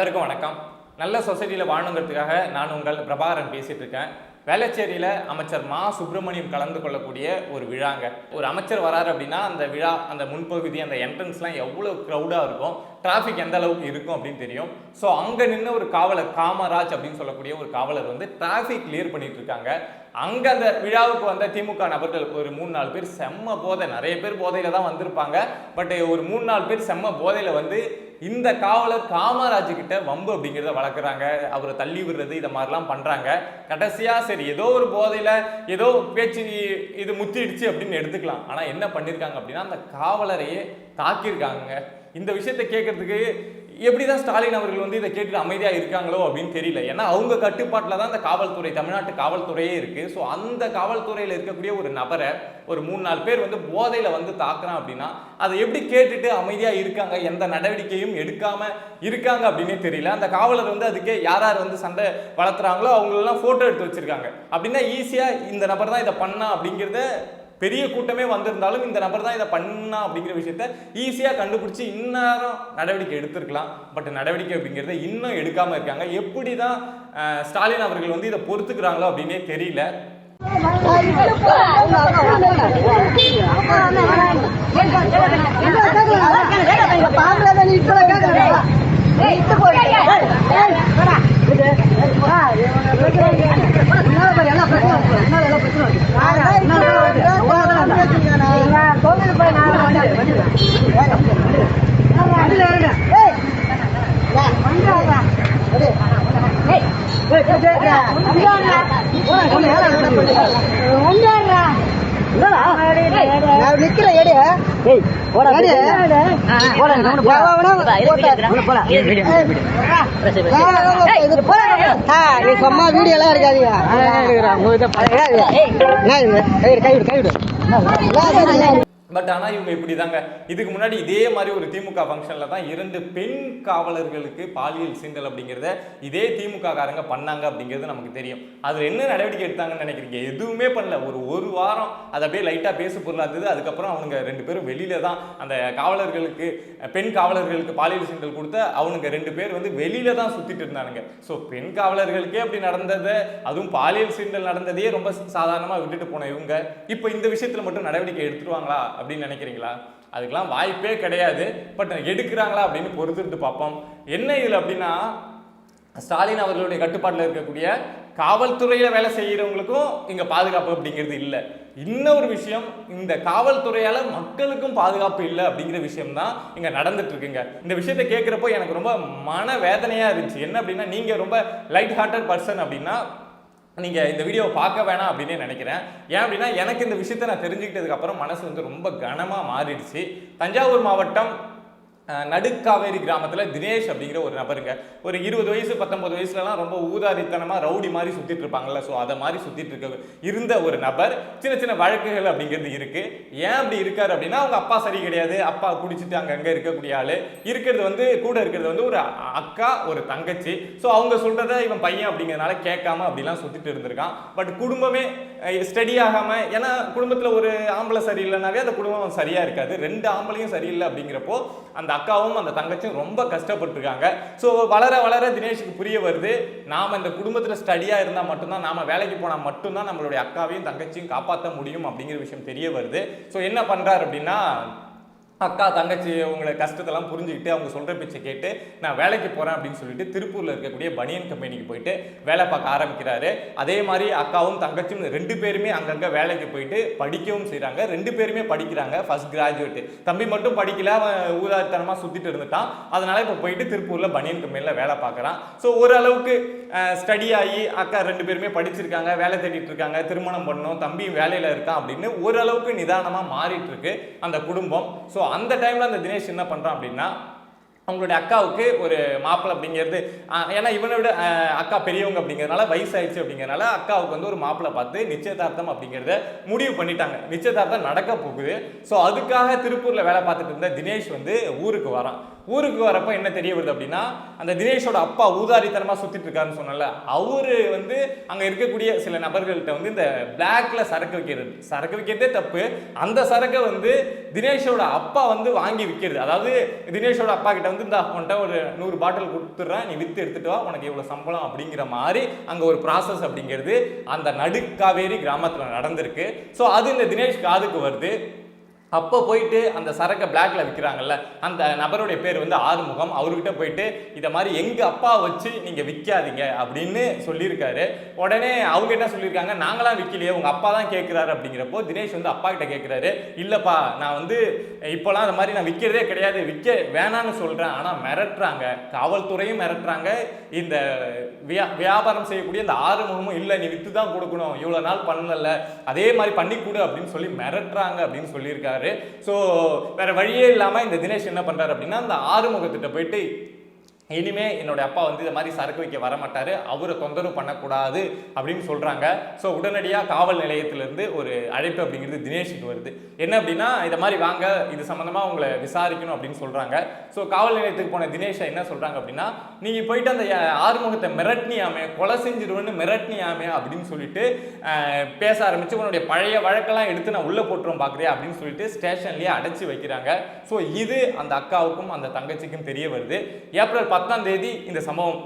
அனைவருக்கும் வணக்கம். நல்ல சொசைட்டியில் வாழணுங்கிறதுக்காக நான் உங்கள் பிரபாகரன் பேசிகிட்டு இருக்கேன். வேளச்சேரியில் அமைச்சர் மா சுப்பிரமணியம் கலந்து கொள்ளக்கூடிய ஒரு விழாங்க. ஒரு அமைச்சர் வராரு அப்படின்னா அந்த விழா, அந்த முன்பகுதி, அந்த என்ட்ரன்ஸ்லாம் எவ்வளோ க்ரௌடாக இருக்கும், டிராஃபிக் எந்த அளவுக்கு இருக்கும் அப்படின்னு தெரியும். ஸோ அங்கே நின்று ஒரு காவலர், காமராஜ் அப்படின்னு சொல்லக்கூடிய ஒரு காவலர் வந்து டிராஃபிக் கிளியர் பண்ணிட்டு இருக்காங்க. அங்கே அந்த விழாவுக்கு வந்த திமுக நபர்கள் ஒரு 3-4 பேர் செம்ம போதை, நிறைய பேர் போதையில் தான் வந்திருப்பாங்க. பட் ஒரு 3-4 பேர் செம்ம போதையில் வந்து இந்த காவலர் காமராஜ் கிட்ட வம்பு அப்படிங்கிறத வளர்க்குறாங்க. அவரை தள்ளி விடுறது, இதை மாதிரிலாம் பண்ணுறாங்க. கடைசியாக சரி ஏதோ ஒரு போதையில் ஏதோ பேச்சு இது முத்திடுச்சு அப்படின்னு எடுத்துக்கலாம். ஆனால் என்ன பண்ணியிருக்காங்க அப்படின்னா அந்த காவலரையே தாக்கியிருக்காங்க. இந்த விஷயத்தை கேட்கறதுக்கு எப்படிதான் ஸ்டாலின் அவர்கள் வந்து இதை கேட்டுட்டு அமைதியாக இருக்காங்களோ அப்படின்னு தெரியல. ஏன்னா அவங்க கட்டுப்பாட்டில் தான் அந்த காவல்துறை, தமிழ்நாட்டு காவல்துறையே இருக்கு. ஸோ அந்த காவல்துறையில் இருக்கக்கூடிய ஒரு நபரை ஒரு 3-4 பேர் வந்து போதையில் வந்து தாக்குறான் அப்படின்னா அதை எப்படி கேட்டுட்டு அமைதியாக இருக்காங்க, எந்த நடவடிக்கையும் எடுக்காம இருக்காங்க அப்படின்னே தெரியல. அந்த காவலர் வந்து அதுக்கே யார் யார் வந்து சண்டை வளர்த்துறாங்களோ அவங்களெல்லாம் ஃபோட்டோ எடுத்து வச்சிருக்காங்க. அப்படின்னா ஈஸியாக இந்த நபர் தான் இதை பண்ணா அப்படிங்கிறத, பெரிய கூட்டமே வந்திருந்தாலும் இந்த நபர் தான் இதை பண்ணா அப்படிங்கிற விஷயத்த ஈஸியாக கண்டுபிடிச்சி இந்நேரம் நடவடிக்கை எடுத்திருக்கலாம். பட் நடவடிக்கை அப்படிங்கிறத இன்னும் எடுக்காம இருக்காங்க. எப்படி தான் ஸ்டாலின் அவர்கள் வந்து இதை பொறுத்துக்கிறாங்களோ அப்படின்னே தெரியல. வீடியோ பட் ஆனால் இவங்க இப்படி தாங்க. இதுக்கு முன்னாடி இதே மாதிரி ஒரு திமுக ஃபங்க்ஷனில் தான் 2 பெண் காவலர்களுக்கு பாலியல் சீண்டல் அப்படிங்கிறத இதே திமுக காரங்க பண்ணாங்க அப்படிங்கிறது நமக்கு தெரியும். அதில் என்ன நடவடிக்கை எடுத்தாங்கன்னு நினைக்கிறீங்க? எதுவுமே பண்ணல. ஒரு வாரம் அது அப்படியே லைட்டாக பேசு பொருளாக இருந்தது. அதுக்கப்புறம் அவனுங்க 2 பேரும் வெளியில தான், அந்த காவலர்களுக்கு, பெண் காவலர்களுக்கு பாலியல் சீண்டல் கொடுத்த அவனுங்க 2 பேர் வந்து வெளியில தான் சுத்திட்டு இருந்தானுங்க. ஸோ பெண் காவலர்களுக்கே அப்படி நடந்தது, அதுவும் பாலியல் சீண்டல் நடந்ததையே ரொம்ப சாதாரணமாக விட்டுட்டு போன இவங்க இப்போ இந்த விஷயத்தில் மட்டும் நடவடிக்கை எடுத்துருவாங்களா அப்படின்னு நினைக்கிறீங்களா? அதுக்கெல்லாம் வாய்ப்பே கிடையாது. பட் எடுக்கிறாங்களா அப்படின்னு பொறுத்திருந்து பார்ப்போம். என்ன இதில் அப்படின்னா, ஸ்டாலின் அவர்களுடைய கட்டுப்பாட்டில் இருக்கக்கூடிய காவல்துறையில் வேலை செய்கிறவங்களுக்கும் இங்கே பாதுகாப்பு அப்படிங்கிறது இல்லை. இன்னொரு விஷயம், இந்த காவல்துறையால் மக்களுக்கும் பாதுகாப்பு இல்லை அப்படிங்கிற விஷயம் தான் இங்கே நடந்துட்டு இருக்குங்க. இந்த விஷயத்தை கேட்குறப்போ எனக்கு ரொம்ப மன வேதனையாக இருந்துச்சு. என்ன அப்படின்னா, நீங்கள் ரொம்ப லைட் ஹார்ட்டட் பர்சன் அப்படின்னா நீங்கள் இந்த வீடியோவை பார்க்க வேணாம் அப்படின்னே நினைக்கிறேன். ஏன் அப்படின்னா எனக்கு இந்த விஷயத்தை நான் தெரிஞ்சுக்கிட்டதுக்கப்புறம் மனசு வந்து ரொம்ப கனமாக மாறிடுச்சு. தஞ்சாவூர் மாவட்டம் நடுக்காவேரி கிராமத்தில் தினேஷ் அப்படிங்கிற ஒரு நபருங்க. ஒரு 20 வயசு 19 வயசுலலாம் ரொம்ப ஊதாரித்தனமாக ரவுடி மாதிரி சுற்றிட்டு இருப்பாங்கல்ல, ஸோ அதை மாதிரி சுற்றிட்டு இருந்த ஒரு நபர் சின்ன சின்ன வழக்குகள் அப்படிங்கிறது இருக்கு. ஏன் அப்படி இருக்காரு அப்படின்னா, அவங்க அப்பா சரி கிடையாது, அப்பா குடிச்சிட்டு அங்கங்கே இருக்கக்கூடிய ஆள், இருக்கிறது வந்து கூட இருக்கிறது வந்து ஒரு அக்கா, ஒரு தங்கச்சி. ஸோ அவங்க சொல்றத இவன் பையன் அப்படிங்கிறதுனால கேட்காம அப்படிலாம் சுற்றிட்டு இருந்திருக்கான். பட் குடும்பமே ஸ்டடி ஆகாமல், ஏன்னா குடும்பத்தில் ஒரு ஆம்பளை சரியில்லைனாவே அந்த குடும்பம் சரியா இருக்காது. 2 ஆம்பளையும் சரியில்லை அப்படிங்கிறப்போ அந்த அக்காவும் அந்த தங்கச்சியும் ரொம்ப கஷ்டப்பட்டுருக்காங்க. ஸோ வளர வளர தினேஷுக்கு புரிய வருது, நாம் இந்த குடும்பத்தில் ஸ்டடியாக இருந்தால் மட்டும்தான், நாம் வேலைக்கு போனால் மட்டும்தான் நம்மளுடைய அக்காவையும் தங்கச்சியும் காப்பாற்ற முடியும் அப்படிங்கிற விஷயம் தெரிய வருது. ஸோ என்ன பண்ணுறாரு அப்படின்னா, அக்கா தங்கச்சி உங்களை கஷ்டத்தெல்லாம் புரிஞ்சுக்கிட்டு அவங்க சொல்கிற பேச்சை கேட்டு நான் வேலைக்கு போகிறேன் அப்படின்னு சொல்லிட்டு திருப்பூரில் இருக்கக்கூடிய பனியன் கம்பெனிக்கு போயிட்டு வேலை பார்க்க ஆரம்பிக்கிறாரு. அதே மாதிரி அக்காவும் தங்கச்சியும் 2 பேருமே அங்கங்கே வேலைக்கு போயிட்டு படிக்கவும் செய்கிறாங்க. 2 பேருமே படிக்கிறாங்க, ஃபர்ஸ்ட் கிராஜுவேட்டு. தம்பி மட்டும் படிக்கல, அவன் ஊதாரித்தனமாக சுற்றிட்டு இருந்துட்டான். அதனால் இப்போ போயிட்டு திருப்பூரில் பனியன் கம்பெனியில் வேலை பார்க்குறான். ஸோ ஓரளவுக்கு ஸ்டடி ஆகி அக்கா 2 பேருமே படிச்சிருக்காங்க, வேலை தேடிட்டு இருக்காங்க, திருமணம் பண்ணணும், தம்பியும் வேலையில் இருக்கான் அப்படின்னு ஓரளவுக்கு நிதானமாக மாறிட்டு இருக்கு அந்த குடும்பம். ஸோ அந்த டைம்ல அந்த தினேஷ் என்ன பண்றான் அப்படின்னா, அவங்களுடைய அக்காவுக்கு ஒரு மாப்பிள்ளை அப்படிங்கிறது, ஏன்னா இவனை விட அக்கா பெரியவங்க அப்படிங்கிறதுனால, வயசாயிடுச்சு அப்படிங்கிறதுனால அக்காவுக்கு வந்து ஒரு மாப்பிள்ளை பார்த்து நிச்சயதார்த்தம் அப்படிங்கிறத முடிவு பண்ணிட்டாங்க. நிச்சயதார்த்தம் நடக்க போகுது. ஸோ அதுக்காக திருப்பூரில் வேலை பார்த்துட்டு இருந்த தினேஷ் வந்து ஊருக்கு வரான். ஊருக்கு வரப்போ என்ன தெரிய வருது அப்படின்னா அந்த தினேஷோட அப்பா ஊதாரித்தனமா சுத்திட்டு இருக்காருன்னு சொன்னல, அவரு வந்து அங்க இருக்கக்கூடிய சில நபர்கள்ட்ட வந்து இந்த பிளாக்ல சரக்கு விற்கிறதே தப்பு. அந்த சரக்கை வந்து தினேஷோட அப்பா வந்து வாங்கி விற்கிறது. அதாவது தினேஷோட அப்பா கிட்ட வந்து இந்த உன்கிட்ட ஒரு 100 பாட்டில் கொடுத்துட்றேன், நீ வித்து எடுத்துட்டு வா, உனக்கு இவ்வளவு சம்பளம் அப்படிங்கிற மாதிரி அங்க ஒரு ப்ராசஸ் அப்படிங்கிறது அந்த நடுக்காவேரி கிராமத்துல நடந்திருக்கு. ஸோ அது இந்த தினேஷ் காதுக்கு வருது. அப்போ போயிட்டு அந்த சரக்கை பிளாக்ல விற்கிறாங்கல்ல, அந்த நபருடைய பேர் வந்து ஆறுமுகம். அவர்கிட்ட போயிட்டு இதை மாதிரி எங்க அப்பா வச்சு நீங்க விற்காதீங்க அப்படின்னு சொல்லியிருக்காரு. உடனே அவங்க என்ன சொல்லியிருக்காங்க, நாங்களாம் விற்கலையே, உங்க அப்பா தான் கேட்கிறாரு. அப்படிங்கிறப்போ தினேஷ் வந்து அப்பா கிட்ட கேட்கிறாரு, இல்லப்பா நான் வந்து இப்போலாம் அந்த மாதிரி நான் விற்கிறதே கிடையாது, விற்க வேணான்னு சொல்றேன், ஆனா மிரட்டுறாங்க, காவல்துறையும் மிரட்டுறாங்க, இந்த வியாபாரம் செய்யக்கூடிய இந்த ஆறுமுகமும் இல்லை நீ வித்து தான் கொடுக்கணும், இவ்வளவு நாள் பண்ணல, அதே மாதிரி பண்ணி கொடு அப்படின்னு சொல்லி மிரட்டுறாங்க அப்படின்னு சொல்லியிருக்காரு. சோ வேற வழியே இல்லாம இந்த தினேஷ் என்ன பண்றாரு அப்படின்னா அந்த ஆறுமுகத்திட்ட போயிட்டு இனிமே என்னோட அப்பா வந்து இந்த மாதிரி சரக்கு வைக்க வரமாட்டாரு, அவரை தொந்தரவு பண்ணக்கூடாது அப்படின்னு சொல்றாங்க. ஸோ உடனடியாக காவல் நிலையத்திலிருந்து ஒரு அழைப்பு அப்படிங்கிறது தினேஷுக்கு வருது. என்ன அப்படின்னா இதை மாதிரி வாங்க, இது சம்பந்தமா உங்களை விசாரிக்கணும் அப்படின்னு சொல்றாங்க. ஸோ காவல் நிலையத்துக்கு போன தினேஷை என்ன சொல்றாங்க அப்படின்னா, நீங்க போயிட்டு அந்த ஆறுமுகத்தை மிரட்டினியாமே, கொலை செஞ்சிருவேன்னு மிரட்டினியாமே அப்படின்னு சொல்லிட்டு பேச ஆரம்பிச்சு, உன்னுடைய பழைய வழக்கெல்லாம் எடுத்து நான் உள்ள போட்டுருவோம் பாக்குறியா அப்படின்னு சொல்லிட்டு ஸ்டேஷன்லயே அடைச்சு வைக்கிறாங்க. ஸோ இது அந்த அக்காவுக்கும் அந்த தங்கச்சிக்கும் தெரிய வருது. ஏப்ரல் 10ஆம் தேதி இந்த சம்பவம்,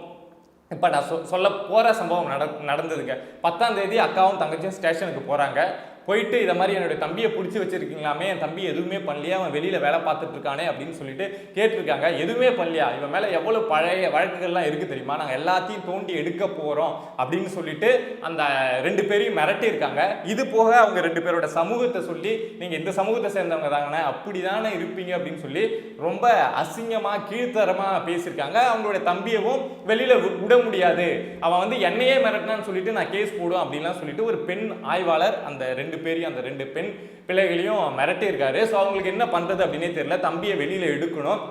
இப்போ நான் சொல்ல போகிற சம்பவம் நடந்ததுங்க. 10ஆம் தேதி அக்காவும் தங்கச்சியும் ஸ்டேஷனுக்கு போகிறாங்க. போயிட்டு இதை மாதிரி என்னுடைய தம்பியை பிடிச்சி வச்சிருக்கீங்களாமே, என் தம்பி எதுவுமே பண்ணலையா, அவன் வெளியில் வேலை பார்த்துட்டு இருக்கானே அப்படின்னு சொல்லிட்டு கேட்டிருக்காங்க. எதுவுமே பண்ணலையா, இவன் மேலே எவ்வளோ பழைய வழக்குகள்லாம் இருக்குது தெரியுமா, நாங்கள் எல்லாத்தையும் தோண்டி எடுக்க போகிறோம் அப்படின்னு சொல்லிட்டு அந்த 2 பேரையும் மிரட்டியிருக்காங்க. இது போக அவங்க 2 பேரோட சமூகத்தை சொல்லி, நீங்கள் இந்த சமூகத்தை சேர்ந்தவங்க தாங்கண்ணே, அப்படி தானே இருப்பீங்க அப்படின்னு சொல்லி ரொம்ப அசிங்கமாக கீழ்த்தரமாக பேசியிருக்காங்க. அவங்களுடைய தம்பியவும் வெளியில் விட முடியாது, அவன் வந்து என்னையே மிரட்டினான்னு சொல்லிட்டு நான் கேஸ் போடுவேன் அப்படின்லாம் சொல்லிட்டு ஒரு பெண் ஆய்வாளர் அந்த 2 பேரையும், அந்த 2 பெண் பிள்ளைகளையும் மிரட்டி இருக்காரு. ஸோ அவங்களுக்கு என்ன பண்றது அப்படின்னே தெரியல, தம்பியை வெளியில எடுக்கணும்.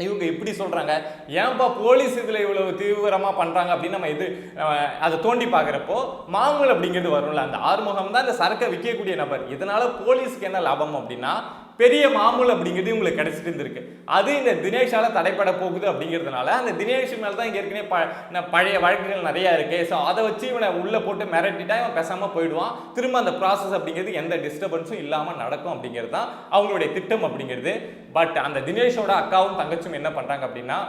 இவங்க இப்படி சொல்றாங்க, ஏன்பா போலீஸ் இதுல இவ்வளவு தீவிரமா பண்றாங்க அப்படின்னு நம்ம இது அதை தோண்டி பார்க்குறப்போ மாமூல் அப்படிங்கிறது வரும்ல, அந்த ஆறுமுகம் தான் இந்த சரக்கை விற்கக்கூடிய நபர், இதனால போலீஸ்க்கு என்ன லாபம் அப்படின்னா பெரிய மாமூல் அப்படிங்கிறது உங்களுக்கு கிடைச்சிட்டு இருந்திருக்கு. அது இந்த தினேஷால தடைப்பட போகுது அப்படிங்கிறதுனால அந்த தினேஷ் மேல தான் இங்க ஏற்கனவே பழைய வழக்குகள் நிறைய இருக்கு. ஸோ அதை வச்சு இவனை உள்ள போட்டு மிரட்டிட்டா இவன் பேசாம போயிடுவான். திரும்ப அந்த ப்ராசஸ் அப்படிங்கிறது எந்த டிஸ்டர்பன்ஸும் இல்லாம நடக்கும் அப்படிங்கிறது தான் அவங்களுடைய திட்டம் அப்படிங்கிறது. பட் அந்த தினேஷோட அக்காவும் தங்கச்சும் என்ன பண்றாங்க அப்படின்னா,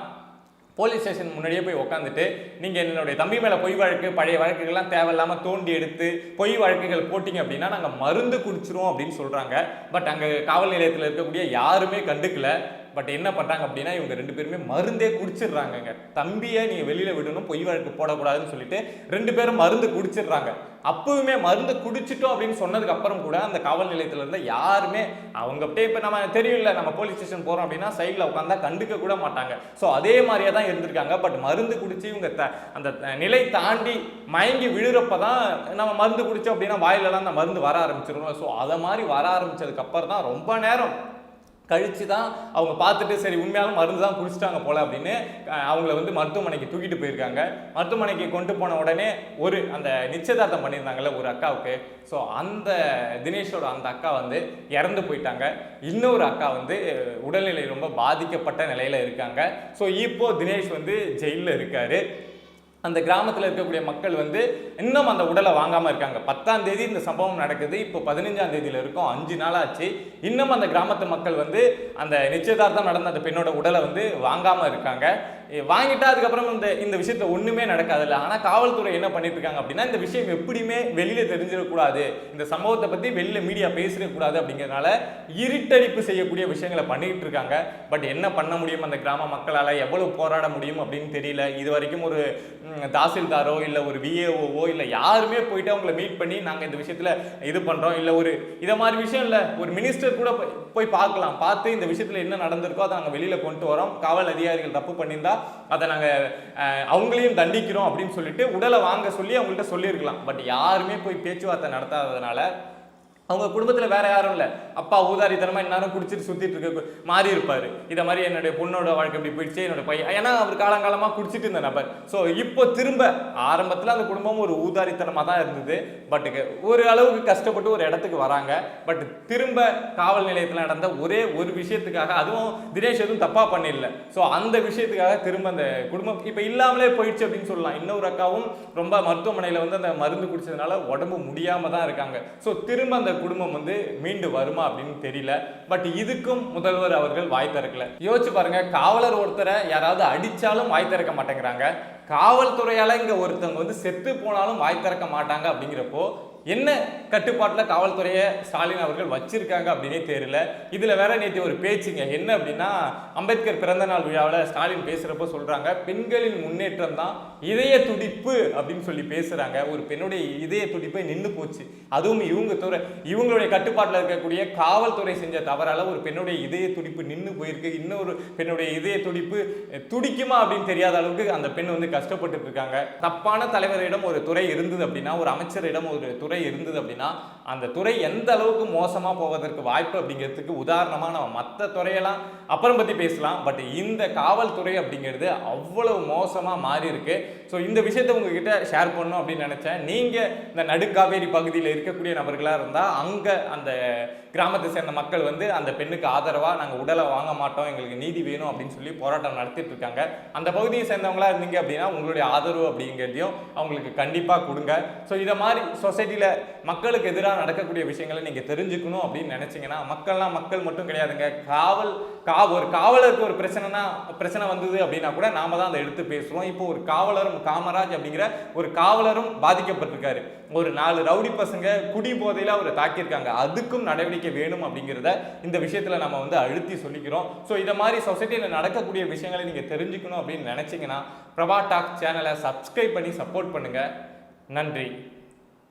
போலீஸ் ஸ்டேஷன் முன்னாடியே போய் உட்காந்துட்டு, நீங்கள் என்னுடைய தம்பி மேலே பொய் வழக்கு, பழைய வழக்குகள்லாம் தேவையில்லாமல் தோண்டி எடுத்து பொய் வழக்குகள் போட்டிங்க அப்படின்னா நாங்கள் மருந்து குடிச்சிருவோம் அப்படின்னு சொல்கிறாங்க. பட் அங்கே காவல் நிலையத்தில் இருக்கக்கூடிய யாருமே கண்டுக்கல. பட் என்ன பண்ணுறாங்க அப்படின்னா இவங்க 2 பேருமே மருந்தே குடிச்சிடுறாங்கங்க. தம்பியை நீங்கள் வெளியில் விடணும், பொய் வழக்கு போடக்கூடாதுன்னு சொல்லிட்டு 2 பேரும் மருந்து குடிச்சிடுறாங்க. அப்பவுமே மருந்து குடிச்சிட்டோம் அப்படின்னு சொன்னதுக்கு அப்புறம் கூட அந்த காவல் நிலையத்தில் இருந்த யாருமே அவங்க அப்படியே, இப்போ நம்ம தெரியல நம்ம போலீஸ் ஸ்டேஷன் போகிறோம் அப்படின்னா சைடில் உட்காந்தா கண்டுக்க கூட மாட்டாங்க. ஸோ அதே மாதிரியே தான் இருந்திருக்காங்க. பட் மருந்து குடிச்சு இவங்க அந்த நிலை தாண்டி மயங்கி விழுறப்ப தான் நம்ம மருந்து குடிச்சோம் அப்படின்னா வாயிலெல்லாம் அந்த மருந்து வர ஆரம்பிச்சிருவோம். ஸோ அதை மாதிரி வர ஆரம்பிச்சதுக்கு அப்புறம் தான் ரொம்ப நேரம் கழிச்சு தான் அவங்க பார்த்துட்டு சரி உண்மையாலும் மருந்து தான் குடிச்சிட்டாங்க போல அப்படின்னு அவங்கள வந்து மருத்துவமனைக்கு தூக்கிட்டு போயிருக்காங்க. மருத்துவமனைக்கு கொண்டு போன உடனே ஒரு அந்த நிச்சயதார்த்தம் பண்ணியிருந்தாங்கல்ல ஒரு அக்காவுக்கு, ஸோ அந்த தினேஷோட அந்த அக்கா வந்து இறந்து போயிட்டாங்க. இன்னொரு அக்கா வந்து உடல்நிலை ரொம்ப பாதிக்கப்பட்ட நிலையில இருக்காங்க. ஸோ இப்போ தினேஷ் வந்து ஜெயிலில் இருக்காரு. அந்த கிராமத்தில் இருக்கக்கூடிய மக்கள் வந்து இன்னும் அந்த உடலை வாங்காமல் இருக்காங்க. 10ஆம் தேதி இந்த சம்பவம் நடக்குது, இப்போ 15ஆம் தேதியில் இருக்கும், 5 நாள் ஆச்சு. இன்னும் அந்த கிராமத்து மக்கள் வந்து அந்த நிச்சயதார்த்தம் நடந்த அந்த பெண்ணோட உடலை வந்து வாங்காமல் இருக்காங்க. வாங்கிட்டா அதுக்கப்புறம் இந்த விஷயத்துல ஒண்ணுமே நடக்காதுல்ல. ஆனா காவல்துறை என்ன பண்ணிட்டு இருக்காங்க அப்படின்னா, இந்த விஷயம் எப்படியுமே வெளியில தெரிஞ்சிடக்கூடாது, இந்த சம்பவத்தை பத்தி வெளியில மீடியா பேசிடக்கூடாது அப்படிங்கிறதுனால இருட்டடிப்பு செய்யக்கூடிய விஷயங்களை பண்ணிட்டு இருக்காங்க. பட் என்ன பண்ண முடியும் அந்த கிராம மக்களால, எவ்வளவு போராட முடியும் அப்படின்னு தெரியல. இது வரைக்கும் ஒரு தாசில்தாரோ இல்ல ஒரு விஏஓவோ இல்ல யாருமே போயிட்டு அவங்களை மீட் பண்ணி நாங்க இந்த விஷயத்துல இது பண்றோம், இல்ல ஒரு இத மாதிரி விஷயம் இல்ல ஒரு மினிஸ்டர் கூட போய் பார்க்கலாம், பார்த்து இந்த விஷயத்துல என்ன நடந்திருக்கோ அதை நாங்க வெளியில கொண்டு வரோம், காவல் அதிகாரிகள் தப்பு பண்ணியிருந்தா அதை நாங்க அவங்களையும் தண்டிக்கிறோம் அப்படின்னு சொல்லிட்டு உடலை வாங்க சொல்லி அவங்கள்ட்ட சொல்லியிருக்கலாம். பட் யாருமே போய் பேச்சுவார்த்தை நடத்தாததுனால அவங்க குடும்பத்தில் வேற யாரும் இல்லை, அப்பா ஊதாரித்தனமா எல்லாரும் குடிச்சிட்டு சுத்திட்டு இருக்க மாறி இருப்பாரு. இதை மாதிரி என்னுடைய பொண்ணோட வாழ்க்கை இப்படி போயிடுச்சு, என்னோட பையன், ஏன்னா அவர் காலங்காலமா குடிச்சிட்டு இருந்த நபர். ஸோ இப்போ திரும்ப ஆரம்பத்தில் அந்த குடும்பம் ஒரு ஊதாரித்தனமா தான் இருந்தது. பட் ஒரு அளவுக்கு கஷ்டப்பட்டு ஒரு இடத்துக்கு வராங்க. பட் திரும்ப காவல் நிலையத்தில் நடந்த ஒரே ஒரு விஷயத்துக்காக, அதுவும் தினேஷ் எதுவும் தப்பா பண்ணிடல, ஸோ அந்த விஷயத்துக்காக திரும்ப அந்த குடும்பம் இப்போ இல்லாமலே போயிடுச்சு அப்படின்னு சொல்லலாம். இன்னொரு அக்காவும் ரொம்ப மருத்துவமனையில் வந்து அந்த மருந்து குடிச்சதுனால உடம்பு முடியாம தான் இருக்காங்க. ஸோ திரும்ப அந்த குடும்பம் வந்து மீண்டு வருமா அப்படின்னு தெரியல. பட் இதுக்கும் முதல்வர் அவர்கள் வாய் திறக்கல. யோசிச்சு பாருங்க, காவலர் ஒருத்தரை யாராவது அடிச்சாலும் வாய் திறக்க மாட்டேங்கிறாங்க, காவல்துறையால இங்க ஒருத்தவங்க வந்து செத்து போனாலும் வாய் திறக்க மாட்டாங்க. அப்படிங்கிறப்போ என்ன கட்டுப்பாட்டில் காவல்துறையை ஸ்டாலின் அவர்கள் வச்சிருக்காங்க அப்படின்னே தெரியல. இதுல வேற நேற்று ஒரு பேச்சுங்க, என்ன அப்படின்னா அம்பேத்கர் பிறந்த நாள் விழாவில் ஸ்டாலின் பேசுறப்போ சொல்றாங்க, பெண்களின் முன்னேற்றம் தான் இதய துடிப்பு அப்படின்னு சொல்லி பேசுறாங்க. ஒரு பெண்ணுடைய இதய துடிப்பை நின்று போச்சு, அதுவும் இவங்களுடைய கட்டுப்பாட்டில் இருக்கக்கூடிய காவல்துறை செஞ்ச தவறால ஒரு பெண்ணுடைய இதய துடிப்பு நின்று போயிருக்கு. இன்னொரு பெண்ணுடைய இதய துடிப்பு துடிக்குமா அப்படின்னு தெரியாத அளவுக்கு அந்த பெண் வந்து கஷ்டப்பட்டு இருக்காங்க. தப்பான தலைவரிடம் ஒரு துறை இருந்தது அப்படின்னா, ஒரு அமைச்சரிடம் ஒரு துறை இருந்தது அப்படின்னா, அந்த துறை எந்த அளவுக்கு மோசமா போவதற்கு வாய்ப்பு அப்படிங்கிறதுக்கு உதாரணமா நம்ம மற்ற துறையெல்லாம் அப்புறம் பத்தி பேசலாம். பட் இந்த காவல்துறை அப்படிங்கிறது அவ்வளவு மோசமா மாறி இருக்கு. ஸோ இந்த விஷயத்தை உங்ககிட்ட ஷேர் பண்ணணும் அப்படின்னு நினைச்சேன். நீங்க இந்த நடுக்காவேரி பகுதியில் இருக்கக்கூடிய நபர்களா இருந்தா, அங்க அந்த கிராமத்தை சேர்ந்த மக்கள் வந்து அந்த பெண்ணுக்கு ஆதரவா நாங்கள் உடலை வாங்க மாட்டோம், எங்களுக்கு நீதி வேணும் அப்படின்னு சொல்லி போராட்டம் நடத்திட்டு இருக்காங்க. அந்த பகுதியை சேர்ந்தவங்களா இருந்தீங்க அப்படின்னா உங்களுடைய ஆதரவு அப்படிங்கிறதையும் அவங்களுக்கு கண்டிப்பா கொடுங்க. ஸோ இதை மாதிரி சொசைட்டியில் மக்களுக்கு எதிராக நடக்கக்கூடிய விஷயங்களை நீங்க தெரிஞ்சுக்கணும் அப்படின்னு நினைச்சீங்கன்னா, மக்கள் மட்டும் கிடையாதுங்க, ஒரு காவலருக்கு ஒரு பிரச்சனை வந்தது அப்படின்னா கூட நாம தான் அதை எடுத்து பேசுவோம். இப்போ ஒரு காவலரும் காமராஜ் அப்படிங்கிற ஒரு காவலரும் பாதிக்கப்பட்டிருக்காரு. ஒரு 4 ரவுடி பசங்க குடி போதையில அவரை தாக்கியிருக்காங்க, அதுக்கும் நடவடிக்கை வேணும் அப்படிங்கிறத இந்த விஷயத்துல நம்ம வந்து அழுத்தி சொல்லிக்கிறோம். ஸோ இதை மாதிரி சொசைட்டியில் நடக்கக்கூடிய விஷயங்களை நீங்க தெரிஞ்சுக்கணும் அப்படின்னு நினைச்சீங்கன்னா பிரபா டாக் சேனலை சப்ஸ்கிரைப் பண்ணி சப்போர்ட் பண்ணுங்க. நன்றி.